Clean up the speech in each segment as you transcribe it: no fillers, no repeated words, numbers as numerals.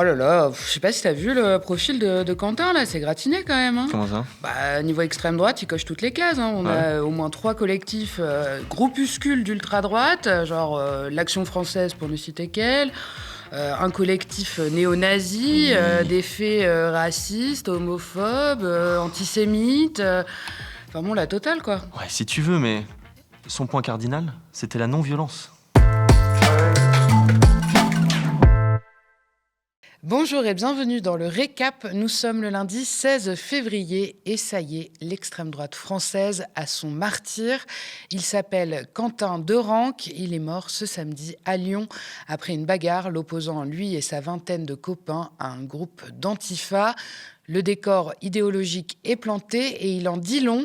Oh là là, je sais pas si t'as vu le profil de Quentin, là, c'est gratiné quand même. Hein. Comment ça? Bah, niveau extrême droite, il coche toutes les cases. Hein. On a au moins 3 collectifs groupuscules d'ultra-droite, genre l'Action française pour ne citer qu'elle, un collectif néo-nazi, des faits racistes, homophobes, antisémites, enfin bon, la totale quoi. Ouais, si tu veux, mais son point cardinal, c'était la non-violence. Bonjour et bienvenue dans le récap. Nous sommes le lundi 16 février et ça y est, l'extrême droite française a son martyr. Il s'appelle Quentin Derenque. Il est mort ce samedi à Lyon après une bagarre l'opposant lui et sa vingtaine de copains à un groupe d'Antifa. Le décor idéologique est planté et il en dit long.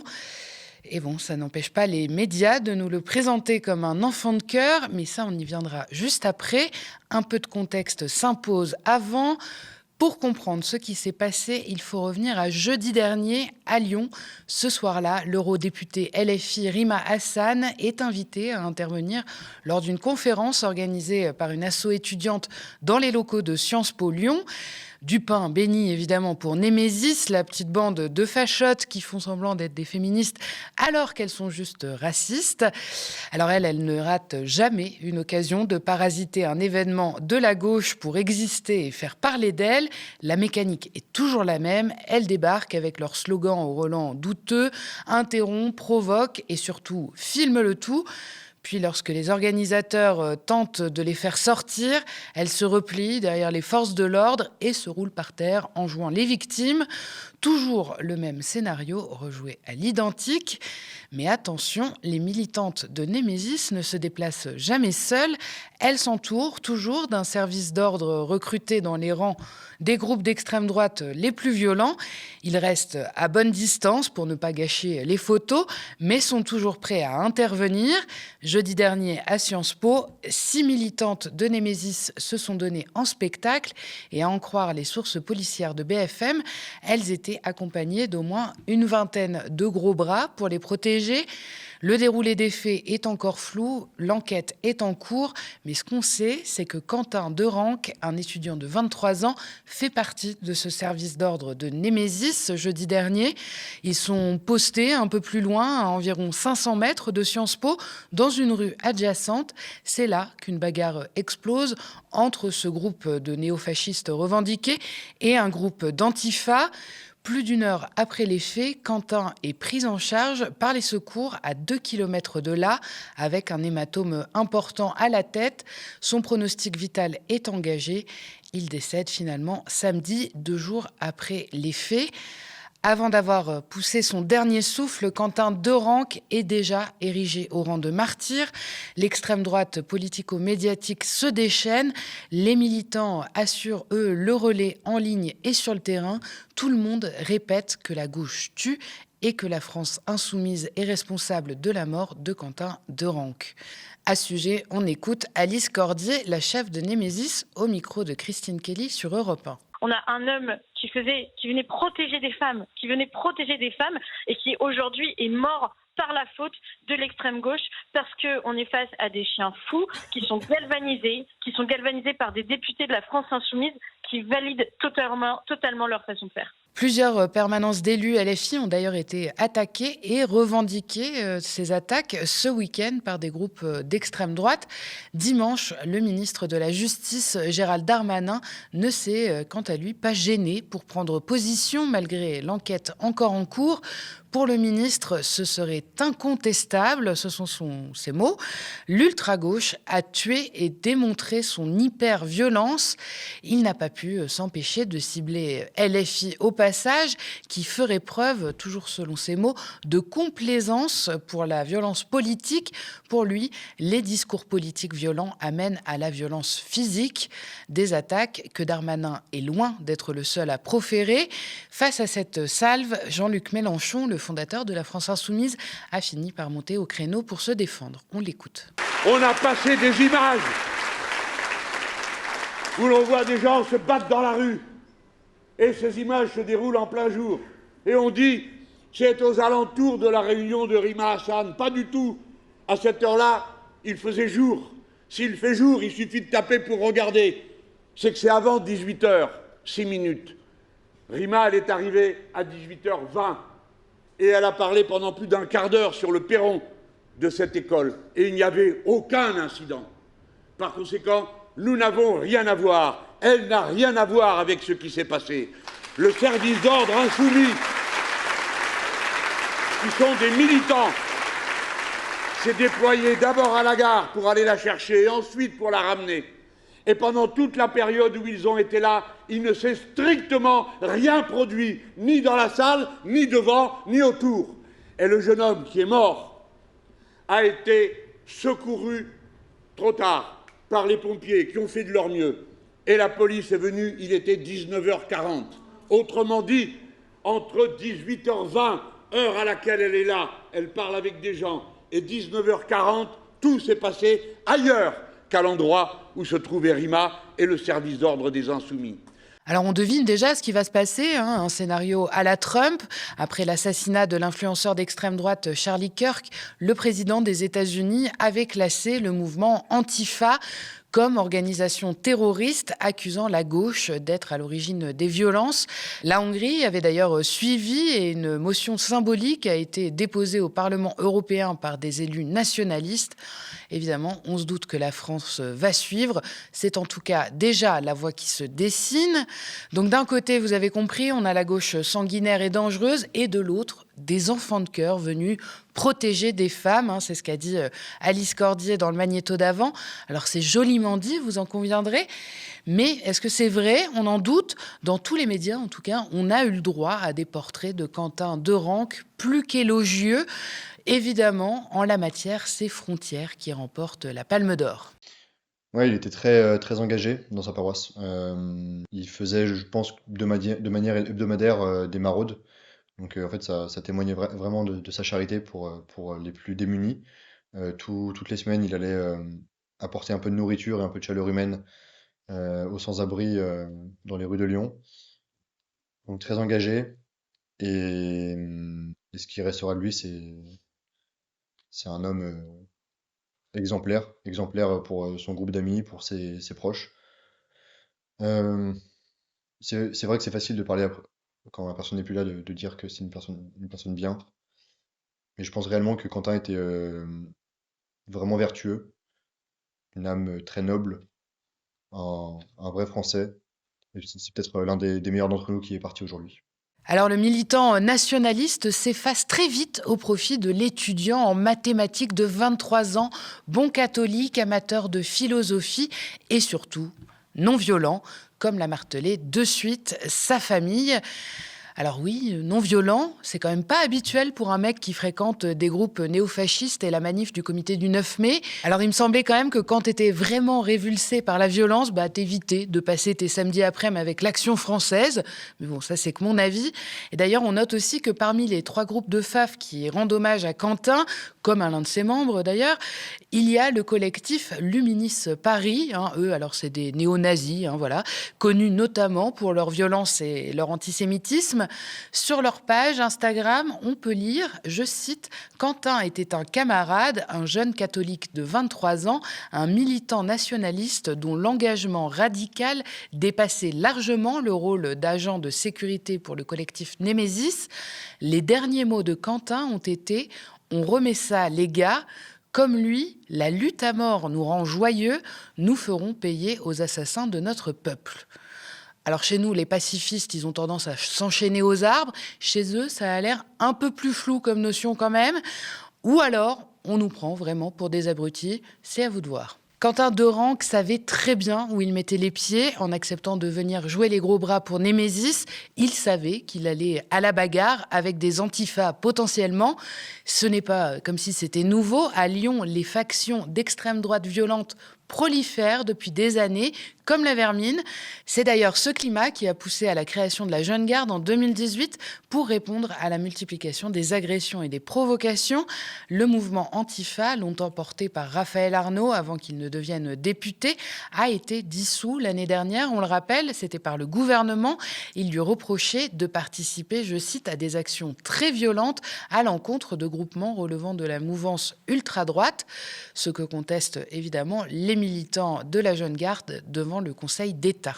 Et bon, ça n'empêche pas les médias de nous le présenter comme un enfant de cœur, mais ça, on y viendra juste après. Un peu de contexte s'impose avant. Pour comprendre ce qui s'est passé, il faut revenir à jeudi dernier à Lyon. Ce soir-là, l'eurodéputée LFI Rima Hassan est invitée à intervenir lors d'une conférence organisée par une asso étudiante dans les locaux de Sciences Po Lyon. Du pain béni évidemment pour Némésis, la petite bande de fachottes qui font semblant d'être des féministes alors qu'elles sont juste racistes. Alors elle ne rate jamais une occasion de parasiter un événement de la gauche pour exister et faire parler d'elle. La mécanique est toujours la même. Elle débarque avec leur slogan au relent douteux, interrompt, provoque et surtout filme le tout. Puis lorsque les organisateurs tentent de les faire sortir, elles se replient derrière les forces de l'ordre et se roulent par terre en jouant les victimes. Toujours le même scénario rejoué à l'identique. Mais attention, les militantes de Némésis ne se déplacent jamais seules. Elles s'entourent toujours d'un service d'ordre recruté dans les rangs des groupes d'extrême droite les plus violents. Ils restent à bonne distance pour ne pas gâcher les photos, mais sont toujours prêts à intervenir. Jeudi dernier, à Sciences Po, 6 militantes de Némésis se sont données en spectacle. Et à en croire les sources policières de BFM, elles étaient accompagnées d'au moins une vingtaine de gros bras pour les protéger. Le déroulé des faits est encore flou, l'enquête est en cours, mais ce qu'on sait, c'est que Quentin Derenque, un étudiant de 23 ans, fait partie de ce service d'ordre de Némésis jeudi dernier. Ils sont postés un peu plus loin, à environ 500 mètres de Sciences Po, dans une rue adjacente. C'est là qu'une bagarre explose entre ce groupe de néofascistes revendiqués et un groupe d'Antifa. Plus d'une heure après les faits, Quentin est pris en charge par les secours à 2 km de là, avec un hématome important à la tête. Son pronostic vital est engagé. Il décède finalement samedi, 2 jours après les faits. Avant d'avoir poussé son dernier souffle, Quentin Derenque est déjà érigé au rang de martyr. L'extrême droite politico-médiatique se déchaîne. Les militants assurent, eux, le relais en ligne et sur le terrain. Tout le monde répète que la gauche tue et que la France insoumise est responsable de la mort de Quentin Derenque. À ce sujet, on écoute Alice Cordier, la chef de Némésis, au micro de Christine Kelly sur Europe 1. On a un homme qui venait protéger des femmes, et qui aujourd'hui est mort par la faute de l'extrême gauche parce qu'on est face à des chiens fous qui sont galvanisés par des députés de la France insoumise qui valident totalement leur façon de faire. Plusieurs permanences d'élus LFI ont d'ailleurs été attaquées et revendiquées ces attaques ce week-end par des groupes d'extrême droite. Dimanche, le ministre de la Justice, Gérald Darmanin, ne s'est quant à lui pas gêné pour prendre position malgré l'enquête encore en cours. Pour le ministre, ce serait incontestable, ce sont ses mots. L'ultra-gauche a tué et démontré son hyper-violence. Il n'a pas pu s'empêcher de cibler LFI au passage, qui ferait preuve, toujours selon ses mots, de complaisance pour la violence politique. Pour lui, les discours politiques violents amènent à la violence physique. Des attaques que Darmanin est loin d'être le seul à proférer. Face à cette salve, Jean-Luc Mélenchon, le fondateur de la France Insoumise, a fini par monter au créneau pour se défendre. On l'écoute. On a passé des images où l'on voit des gens se battre dans la rue. Et ces images se déroulent en plein jour. Et on dit, c'est aux alentours de la réunion de Rima Hassan. Pas du tout. À cette heure-là, il faisait jour. S'il fait jour, il suffit de taper pour regarder. c'est que c'est avant 18h, 6 minutes. Rima, elle est arrivée à 18h20 et elle a parlé pendant plus d'un quart d'heure sur le perron de cette école et il n'y avait aucun incident. Par conséquent, nous n'avons rien à voir. Elle n'a rien à voir avec ce qui s'est passé. Le service d'ordre insoumis, qui sont des militants, s'est déployé d'abord à la gare pour aller la chercher et ensuite pour la ramener. Et pendant toute la période où ils ont été là, il ne s'est strictement rien produit, ni dans la salle, ni devant, ni autour. Et le jeune homme qui est mort a été secouru trop tard par les pompiers qui ont fait de leur mieux. Et la police est venue, il était 19h40. Autrement dit, entre 18h20, heure à laquelle elle est là, elle parle avec des gens, et 19h40, tout s'est passé ailleurs qu'à l'endroit où se trouvait Rima et le service d'ordre des Insoumis. Alors on devine déjà ce qui va se passer, un scénario à la Trump. Après l'assassinat de l'influenceur d'extrême droite Charlie Kirk, le président des États-Unis avait classé le mouvement Antifa comme organisation terroriste accusant la gauche d'être à l'origine des violences. La Hongrie avait d'ailleurs suivi et une motion symbolique a été déposée au Parlement européen par des élus nationalistes. Évidemment, on se doute que la France va suivre. C'est en tout cas déjà la voie qui se dessine. Donc d'un côté, vous avez compris, on a la gauche sanguinaire et dangereuse et de l'autre, des enfants de cœur venus protéger des femmes. C'est ce qu'a dit Alice Cordier dans le Magnéto d'avant. Alors c'est joliment dit, vous en conviendrez. Mais est-ce que c'est vrai ? On en doute. Dans tous les médias, en tout cas, on a eu le droit à des portraits de Quentin Derenque plus qu'élogieux. Évidemment, en la matière, c'est Frontières qui remporte la Palme d'Or. Ouais, il était très engagé dans sa paroisse. Il faisait, je pense, de manière hebdomadaire des maraudes. Donc en fait, ça témoignait vraiment de sa charité pour les plus démunis. Toutes les semaines, il allait apporter un peu de nourriture et un peu de chaleur humaine aux sans-abri dans les rues de Lyon. Donc très engagé. Et ce qui restera de lui, c'est un homme exemplaire pour son groupe d'amis, pour ses proches. Euh, c'est vrai que c'est facile de parler après, quand la personne n'est plus là, de dire que c'est une personne bien. Mais je pense réellement que Quentin était vraiment vertueux, une âme très noble, un vrai Français. Et c'est peut-être l'un des meilleurs d'entre nous qui est parti aujourd'hui. Alors le militant nationaliste s'efface très vite au profit de l'étudiant en mathématiques de 23 ans, bon catholique, amateur de philosophie et surtout non violent, comme l'a martelé de suite sa famille. Alors oui, non violent, c'est quand même pas habituel pour un mec qui fréquente des groupes néofascistes et la manif du comité du 9 mai. Alors il me semblait quand même que quand t'étais vraiment révulsé par la violence, t'évitais de passer tes samedis après-midi avec l'Action française. Mais bon, ça c'est que mon avis. Et d'ailleurs, on note aussi que parmi les 3 groupes de FAF qui rendent hommage à Quentin, comme à l'un de ses membres d'ailleurs, il y a le collectif Luminis Paris. Eux, alors c'est des néo-nazis, voilà, connus notamment pour leur violence et leur antisémitisme. Sur leur page Instagram, on peut lire, je cite, « Quentin était un camarade, un jeune catholique de 23 ans, un militant nationaliste dont l'engagement radical dépassait largement le rôle d'agent de sécurité pour le collectif Némésis. Les derniers mots de Quentin ont été « On remet ça, les gars ». Comme lui, la lutte à mort nous rend joyeux, nous ferons payer aux assassins de notre peuple. Alors chez nous, les pacifistes, ils ont tendance à s'enchaîner aux arbres. Chez eux, ça a l'air un peu plus flou comme notion quand même. Ou alors, on nous prend vraiment pour des abrutis. C'est à vous de voir. Quentin Derenque savait très bien où il mettait les pieds en acceptant de venir jouer les gros bras pour Némésis. Il savait qu'il allait à la bagarre avec des antifas potentiellement. Ce n'est pas comme si c'était nouveau. À Lyon, les factions d'extrême droite violente prolifèrent depuis des années, comme la vermine. C'est d'ailleurs ce climat qui a poussé à la création de la Jeune Garde en 2018 pour répondre à la multiplication des agressions et des provocations. Le mouvement Antifa, longtemps porté par Raphaël Arnaud avant qu'il ne devienne député, a été dissous l'année dernière. On le rappelle, c'était par le gouvernement. Il lui reprochait de participer, je cite, à des actions très violentes à l'encontre de groupements relevant de la mouvance ultra-droite, ce que contestent évidemment les des militants de la Jeune Garde devant le Conseil d'État.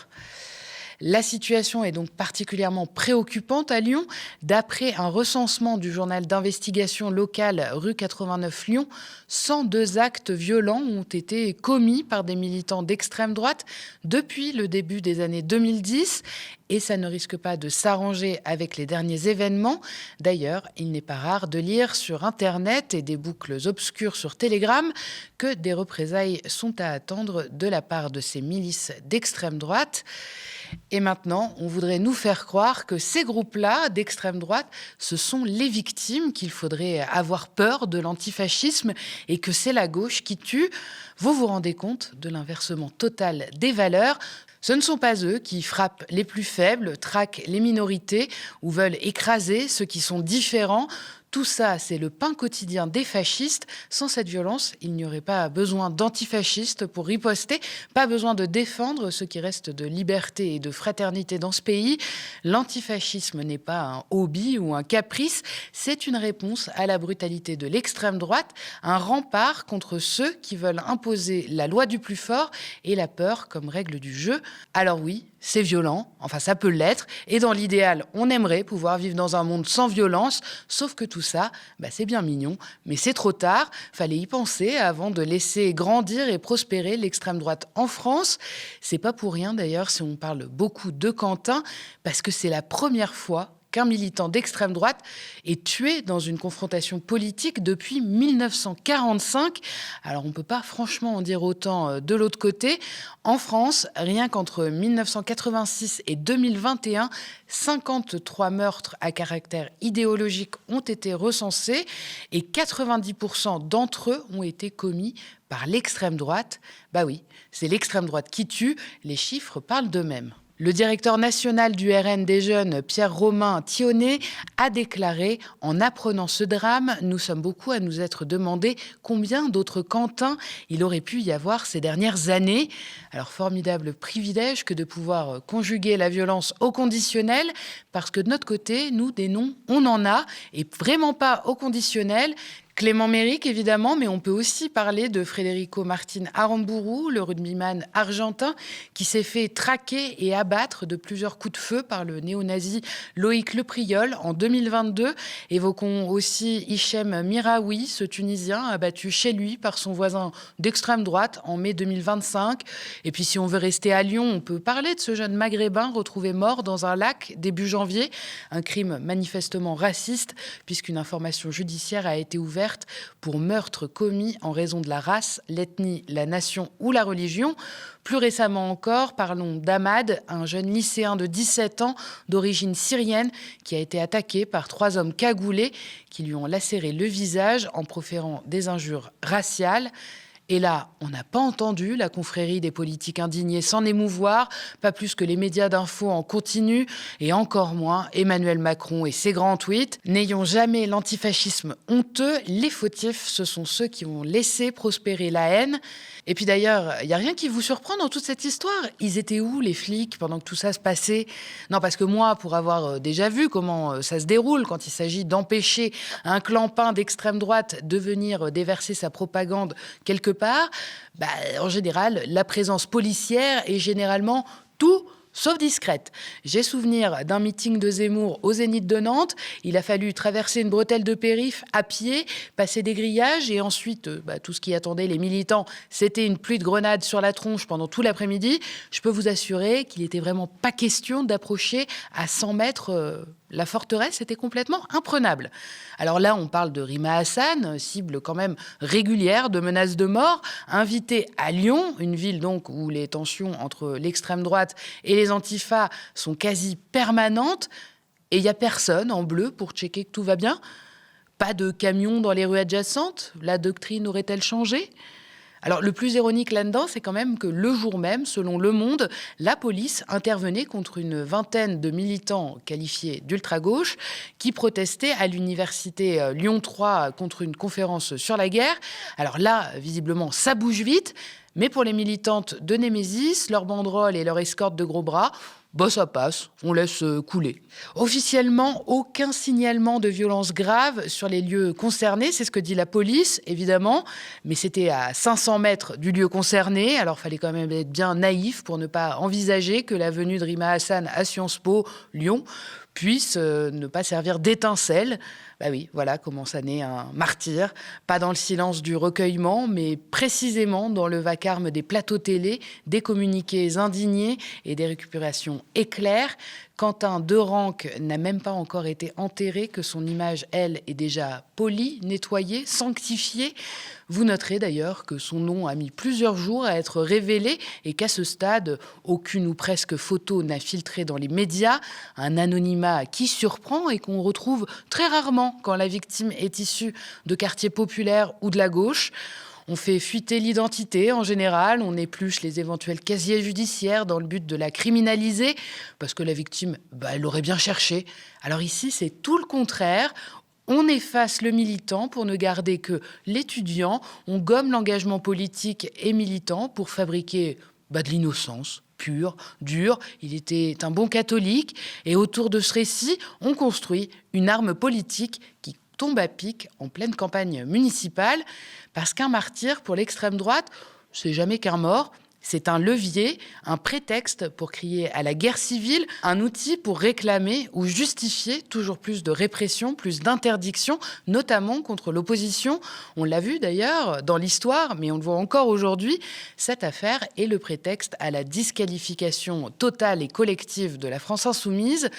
La situation est donc particulièrement préoccupante à Lyon. D'après un recensement du journal d'investigation local Rue 89 Lyon, 102 actes violents ont été commis par des militants d'extrême droite depuis le début des années 2010. Et ça ne risque pas de s'arranger avec les derniers événements. D'ailleurs, il n'est pas rare de lire sur Internet et des boucles obscures sur Telegram que des représailles sont à attendre de la part de ces milices d'extrême droite. Et maintenant, on voudrait nous faire croire que ces groupes-là d'extrême droite, ce sont les victimes, qu'il faudrait avoir peur de l'antifascisme et que c'est la gauche qui tue. Vous vous rendez compte de l'inversement total des valeurs ? Ce ne sont pas eux qui frappent les plus faibles, traquent les minorités ou veulent écraser ceux qui sont différents. Tout ça, c'est le pain quotidien des fascistes. Sans cette violence, il n'y aurait pas besoin d'antifascistes pour riposter, pas besoin de défendre ce qui reste de liberté et de fraternité dans ce pays. L'antifascisme n'est pas un hobby ou un caprice, c'est une réponse à la brutalité de l'extrême droite, un rempart contre ceux qui veulent imposer la loi du plus fort et la peur comme règle du jeu. Alors oui, c'est violent, enfin ça peut l'être, et dans l'idéal, on aimerait pouvoir vivre dans un monde sans violence, sauf que tout ça, c'est bien mignon, mais c'est trop tard, fallait y penser avant de laisser grandir et prospérer l'extrême droite en France. C'est pas pour rien d'ailleurs si on parle beaucoup de Quentin, parce que c'est la première fois qu'un militant d'extrême droite est tué dans une confrontation politique depuis 1945. Alors on ne peut pas franchement en dire autant de l'autre côté. En France, rien qu'entre 1986 et 2021, 53 meurtres à caractère idéologique ont été recensés et 90% d'entre eux ont été commis par l'extrême droite. Bah oui, c'est l'extrême droite qui tue, les chiffres parlent d'eux-mêmes. Le directeur national du RN des Jeunes, Pierre-Romain Thionnet, a déclaré « En apprenant ce drame, nous sommes beaucoup à nous être demandé combien d'autres Quentins il aurait pu y avoir ces dernières années. » Alors, formidable privilège que de pouvoir conjuguer la violence au conditionnel, parce que de notre côté, nous, des noms, on en a, et vraiment pas au conditionnel. Clément Méric, évidemment, mais on peut aussi parler de Federico Martin Aramburu, le rugbyman argentin, qui s'est fait traquer et abattre de plusieurs coups de feu par le néo-nazi Loïc Lepriol en 2022. Évoquons aussi Hichem Miraoui, ce Tunisien abattu chez lui par son voisin d'extrême droite en mai 2025. Et puis si on veut rester à Lyon, on peut parler de ce jeune maghrébin retrouvé mort dans un lac début janvier. Un crime manifestement raciste, puisqu'une information judiciaire a été ouverte pour meurtre commis en raison de la race, l'ethnie, la nation ou la religion. Plus récemment encore, parlons d'Ahmad, un jeune lycéen de 17 ans d'origine syrienne qui a été attaqué par 3 hommes cagoulés qui lui ont lacéré le visage en proférant des injures raciales. Et là, on n'a pas entendu la confrérie des politiques indignés s'en émouvoir, pas plus que les médias d'info en continu, et encore moins Emmanuel Macron et ses grands tweets. N'ayons jamais l'antifascisme honteux, les fautifs, ce sont ceux qui ont laissé prospérer la haine. Et puis d'ailleurs, il n'y a rien qui vous surprend dans toute cette histoire. Ils étaient où, les flics, pendant que tout ça se passait ? Non, parce que moi, pour avoir déjà vu comment ça se déroule quand il s'agit d'empêcher un clampin d'extrême droite de venir déverser sa propagande quelque part, en général, la présence policière est généralement tout sauf discrète. J'ai souvenir d'un meeting de Zemmour au Zénith de Nantes. Il a fallu traverser une bretelle de périph' à pied, passer des grillages et ensuite, tout ce qui attendait les militants, c'était une pluie de grenades sur la tronche pendant tout l'après-midi. Je peux vous assurer qu'il n'était vraiment pas question d'approcher à 100 mètres la forteresse, était complètement imprenable. Alors là, on parle de Rima Hassan, cible quand même régulière de menaces de mort, invitée à Lyon, une ville donc où les tensions entre l'extrême droite et les antifas sont quasi permanentes. Et il n'y a personne en bleu pour checker que tout va bien. Pas de camions dans les rues adjacentes. La doctrine aurait-elle changé ? Alors, le plus ironique là-dedans, c'est quand même que le jour même, selon Le Monde, la police intervenait contre une vingtaine de militants qualifiés d'ultra-gauche qui protestaient à l'université Lyon 3 contre une conférence sur la guerre. Alors là, visiblement, ça bouge vite. Mais pour les militantes de Némésis, leur banderole et leur escorte de gros bras, ça passe, on laisse couler. Officiellement, aucun signalement de violence grave sur les lieux concernés, c'est ce que dit la police, évidemment, mais c'était à 500 mètres du lieu concerné, alors fallait quand même être bien naïf pour ne pas envisager que la venue de Rima Hassan à Sciences Po, Lyon, puisse ne pas servir d'étincelle. Bah oui, voilà comment ça naît un martyr. Pas dans le silence du recueillement, mais précisément dans le vacarme des plateaux télé, des communiqués indignés et des récupérations éclairs. Quentin Derenque n'a même pas encore été enterré, que son image, elle, est déjà polie, nettoyée, sanctifiée. Vous noterez d'ailleurs que son nom a mis plusieurs jours à être révélé et qu'à ce stade, aucune ou presque photo n'a filtré dans les médias. Un anonymat qui surprend et qu'on retrouve très rarement quand la victime est issue de quartiers populaires ou de la gauche. On fait fuiter l'identité en général, on épluche les éventuels casiers judiciaires dans le but de la criminaliser, parce que la victime, elle l'aurait bien cherché. Alors ici, c'est tout le contraire. On efface le militant pour ne garder que l'étudiant. On gomme l'engagement politique et militant pour fabriquer de l'innocence pure, dure. Il était un bon catholique. Et autour de ce récit, on construit une arme politique qui tombe à pic en pleine campagne municipale. Parce qu'un martyr, pour l'extrême droite, c'est jamais qu'un mort. C'est un levier, un prétexte pour crier à la guerre civile, un outil pour réclamer ou justifier toujours plus de répression, plus d'interdiction, notamment contre l'opposition. On l'a vu d'ailleurs dans l'histoire, mais on le voit encore aujourd'hui. Cette affaire est le prétexte à la disqualification totale et collective de la France insoumise.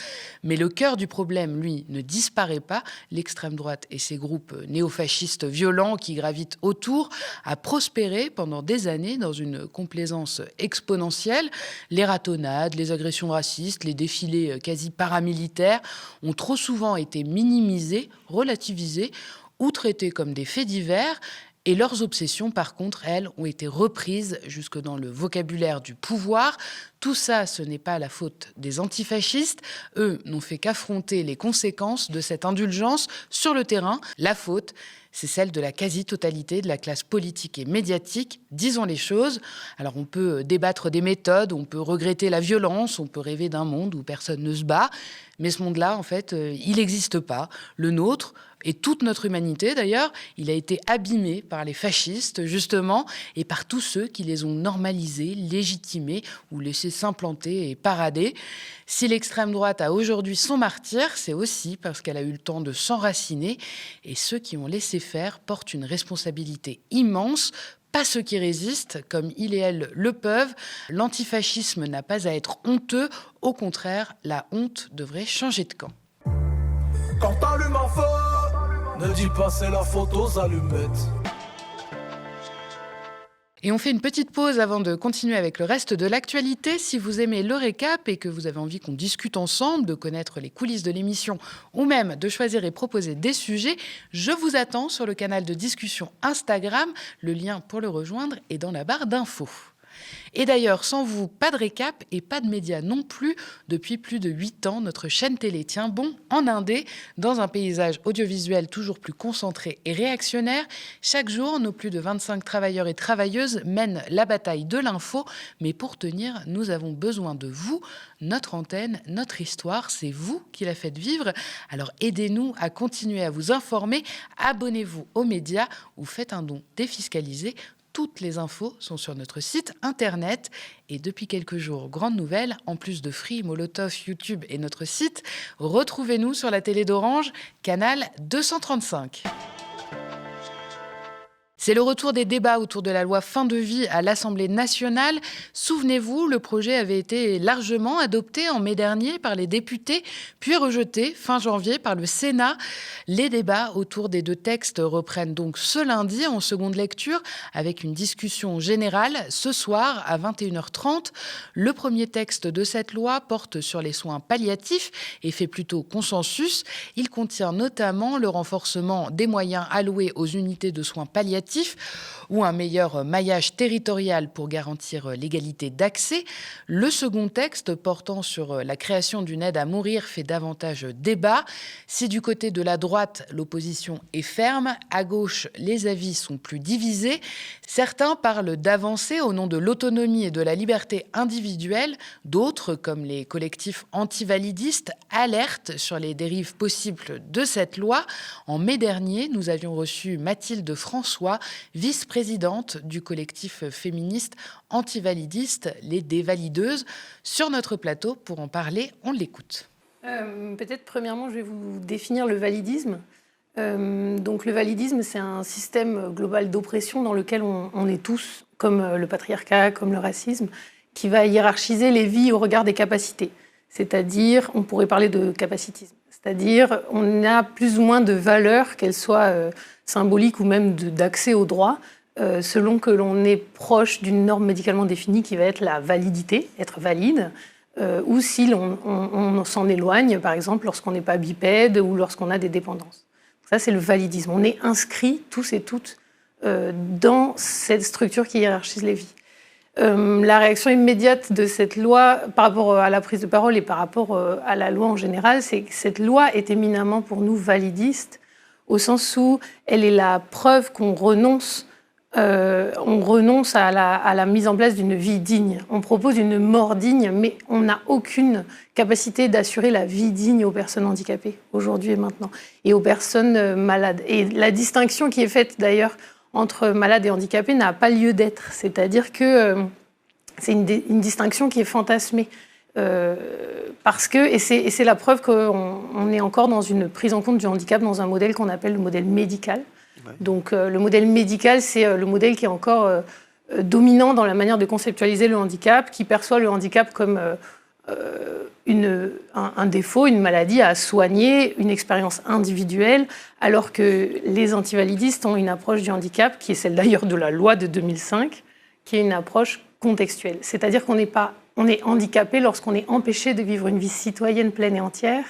Mais le cœur du problème, lui, ne disparaît pas. L'extrême droite et ses groupes néofascistes violents qui gravitent autour a prospéré pendant des années dans une complaisance exponentielle. Les ratonnades, les agressions racistes, les défilés quasi paramilitaires ont trop souvent été minimisés, relativisés ou traités comme des faits divers. Et leurs obsessions, par contre, elles, ont été reprises jusque dans le vocabulaire du pouvoir. Tout ça, ce n'est pas la faute des antifascistes. Eux n'ont fait qu'affronter les conséquences de cette indulgence sur le terrain. La faute, c'est celle de la quasi-totalité de la classe politique et médiatique. Disons les choses. Alors on peut débattre des méthodes, on peut regretter la violence, on peut rêver d'un monde où personne ne se bat. Mais ce monde-là, en fait, il n'existe pas. Le nôtre, et toute notre humanité d'ailleurs, il a été abîmé par les fascistes, justement, et par tous ceux qui les ont normalisés, légitimés ou laissés s'implanter et parader. Si l'extrême droite a aujourd'hui son martyr, c'est aussi parce qu'elle a eu le temps de s'enraciner, et ceux qui ont laissé faire portent une responsabilité immense. Pas ceux qui résistent, comme il et elle le peuvent. L'antifascisme n'a pas à être honteux. Au contraire, la honte devrait changer de camp. Quand t'allumes un feu, ne dis pas c'est la faute aux allumettes. Et on fait une petite pause avant de continuer avec le reste de l'actualité. Si vous aimez le récap et que vous avez envie qu'on discute ensemble, de connaître les coulisses de l'émission ou même de choisir et proposer des sujets, je vous attends sur le canal de discussion Instagram. Le lien pour le rejoindre est dans la barre d'infos. Et d'ailleurs, sans vous, pas de récap et pas de médias non plus. Depuis plus de 8 ans, notre chaîne télé tient bon en indé, dans un paysage audiovisuel toujours plus concentré et réactionnaire. Chaque jour, nos plus de 25 travailleurs et travailleuses mènent la bataille de l'info. Mais pour tenir, nous avons besoin de vous. Notre antenne, notre histoire, c'est vous qui la faites vivre. Alors aidez-nous à continuer à vous informer. Abonnez-vous aux médias ou faites un don défiscalisé. Toutes les infos sont sur notre site internet. Et depuis quelques jours, grande nouvelle, en plus de Free, Molotov, YouTube et notre site, retrouvez-nous sur la télé d'Orange, canal 235. C'est le retour des débats autour de la loi fin de vie à l'Assemblée nationale. Souvenez-vous, le projet avait été largement adopté en mai dernier par les députés, puis rejeté fin janvier par le Sénat. Les débats autour des deux textes reprennent donc ce lundi en seconde lecture avec une discussion générale ce soir à 21h30. Le premier texte de cette loi porte sur les soins palliatifs et fait plutôt consensus. Il contient notamment le renforcement des moyens alloués aux unités de soins palliatifs effectif ou un meilleur maillage territorial pour garantir l'égalité d'accès. Le second texte, portant sur la création d'une aide à mourir, fait davantage débat. Si du côté de la droite, l'opposition est ferme, à gauche, les avis sont plus divisés. Certains parlent d'avancées au nom de l'autonomie et de la liberté individuelle. D'autres, comme les collectifs antivalidistes, alertent sur les dérives possibles de cette loi. En mai dernier, nous avions reçu Mathilde François, vice-présidente du collectif féministe antivalidiste, les Dévalideuses, sur notre plateau. Pour en parler, on l'écoute. Peut-être premièrement, je vais vous définir le validisme. Donc le validisme, c'est un système global d'oppression dans lequel on est tous, comme le patriarcat, comme le racisme, qui va hiérarchiser les vies au regard des capacités. C'est-à-dire, on pourrait parler de capacitisme. C'est-à-dire, on a plus ou moins de valeurs, qu'elles soient symboliques ou même d'accès au droit, selon que l'on est proche d'une norme médicalement définie qui va être la validité, être valide, ou si on s'en éloigne, par exemple, lorsqu'on n'est pas bipède ou lorsqu'on a des dépendances. Ça, c'est le validisme. On est inscrits, tous et toutes, dans cette structure qui hiérarchise les vies. La réaction immédiate de cette loi par rapport à la prise de parole et par rapport à la loi en général, c'est que cette loi est éminemment pour nous validiste, au sens où elle est la preuve qu'on renonce à la mise en place d'une vie digne. On propose une mort digne, mais on n'a aucune capacité d'assurer la vie digne aux personnes handicapées, aujourd'hui et maintenant, et aux personnes malades. Et la distinction qui est faite d'ailleurs entre malades et handicapés n'a pas lieu d'être. C'est-à-dire que c'est une distinction qui est fantasmée. Parce que, et c'est la preuve qu'on est encore dans une prise en compte du handicap dans un modèle qu'on appelle le modèle médical. Ouais. Donc le modèle médical, c'est le modèle qui est encore dominant dans la manière de conceptualiser le handicap, qui perçoit le handicap comme un défaut, une maladie à soigner, une expérience individuelle, alors que les antivalidistes ont une approche du handicap, qui est celle d'ailleurs de la loi de 2005, qui est une approche contextuelle. C'est-à-dire qu'on est handicapé lorsqu'on est empêché de vivre une vie citoyenne pleine et entière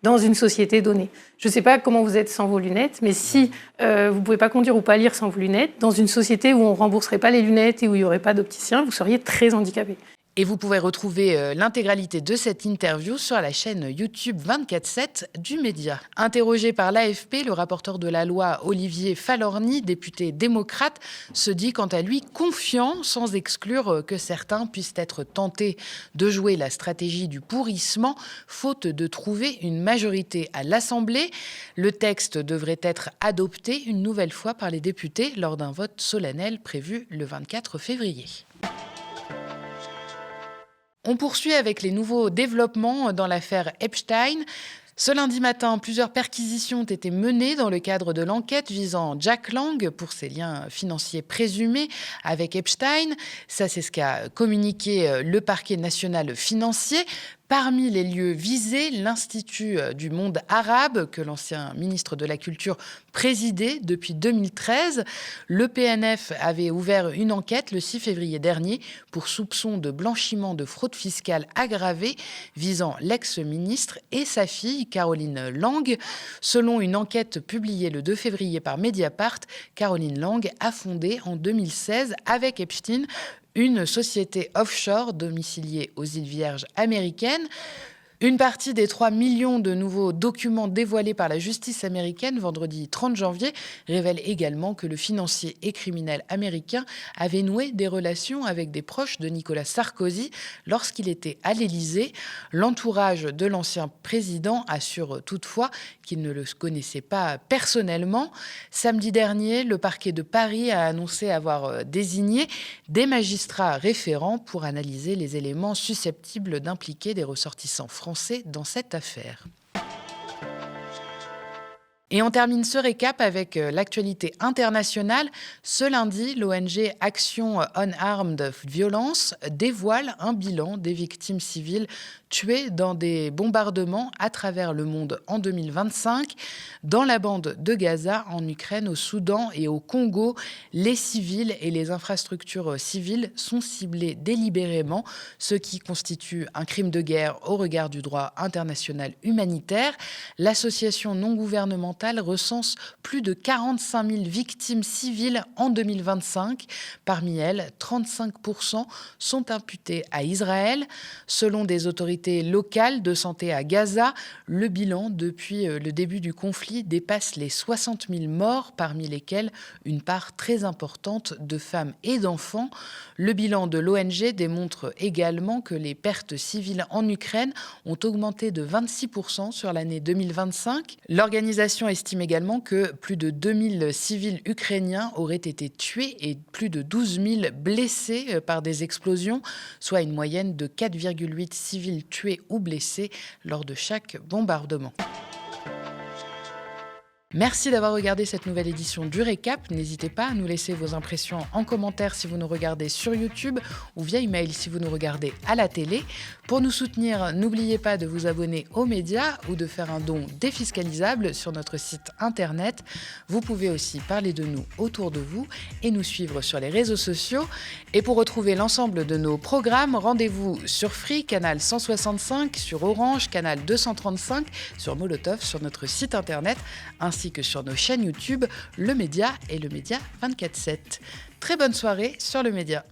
dans une société donnée. Je ne sais pas comment vous êtes sans vos lunettes, mais si vous ne pouvez pas conduire ou pas lire sans vos lunettes, dans une société où on ne rembourserait pas les lunettes et où il n'y aurait pas d'opticien, vous seriez très handicapé. Et vous pouvez retrouver l'intégralité de cette interview sur la chaîne YouTube 24/7 du Média. Interrogé par l'AFP, le rapporteur de la loi Olivier Falorni, député démocrate, se dit quant à lui confiant, sans exclure que certains puissent être tentés de jouer la stratégie du pourrissement, faute de trouver une majorité à l'Assemblée. Le texte devrait être adopté une nouvelle fois par les députés lors d'un vote solennel prévu le 24 février. On poursuit avec les nouveaux développements dans l'affaire Epstein. Ce lundi matin, plusieurs perquisitions ont été menées dans le cadre de l'enquête visant Jack Lang pour ses liens financiers présumés avec Epstein. Ça, c'est ce qu'a communiqué le parquet national financier. Parmi les lieux visés, l'Institut du monde arabe, que l'ancien ministre de la Culture présidait depuis 2013. Le PNF avait ouvert une enquête le 6 février dernier pour soupçon de blanchiment de fraude fiscale aggravée visant l'ex-ministre et sa fille, Caroline Lang. Selon une enquête publiée le 2 février par Mediapart, Caroline Lang a fondé en 2016 avec Epstein une société offshore domiciliée aux îles Vierges américaines. Une partie des 3 millions de nouveaux documents dévoilés par la justice américaine vendredi 30 janvier révèle également que le financier et criminel américain avait noué des relations avec des proches de Nicolas Sarkozy lorsqu'il était à l'Élysée. L'entourage de l'ancien président assure toutefois qu'il ne le connaissait pas personnellement. Samedi dernier, le parquet de Paris a annoncé avoir désigné des magistrats référents pour analyser les éléments susceptibles d'impliquer des ressortissants français dans cette affaire. Et on termine ce récap avec l'actualité internationale. Ce lundi, l'ONG Action Unarmed Violence dévoile un bilan des victimes civiles tués dans des bombardements à travers le monde en 2025. Dans la bande de Gaza, en Ukraine, au Soudan et au Congo, les civils et les infrastructures civiles sont ciblés délibérément, ce qui constitue un crime de guerre au regard du droit international humanitaire. L'association non gouvernementale recense plus de 45 000 victimes civiles en 2025. Parmi elles, 35% sont imputées à Israël. Selon des autorités locales de santé à Gaza, le bilan depuis le début du conflit dépasse les 60 000 morts, parmi lesquels une part très importante de femmes et d'enfants. Le bilan de l'ONG démontre également que les pertes civiles en Ukraine ont augmenté de 26% sur l'année 2025. L'organisation estime également que plus de 2000 civils ukrainiens auraient été tués et plus de 12 000 blessés par des explosions, soit une moyenne de 4,8 civils tués ou blessés lors de chaque bombardement. Merci d'avoir regardé cette nouvelle édition du Récap. N'hésitez pas à nous laisser vos impressions en commentaire si vous nous regardez sur YouTube ou via email si vous nous regardez à la télé. Pour nous soutenir, n'oubliez pas de vous abonner aux médias ou de faire un don défiscalisable sur notre site internet. Vous pouvez aussi parler de nous autour de vous et nous suivre sur les réseaux sociaux. Et pour retrouver l'ensemble de nos programmes, rendez-vous sur Free, canal 165, sur Orange, canal 235, sur Molotov, sur notre site internet, ainsi que sur nos chaînes YouTube, Le Média et Le Média 24/7. Très bonne soirée sur Le Média.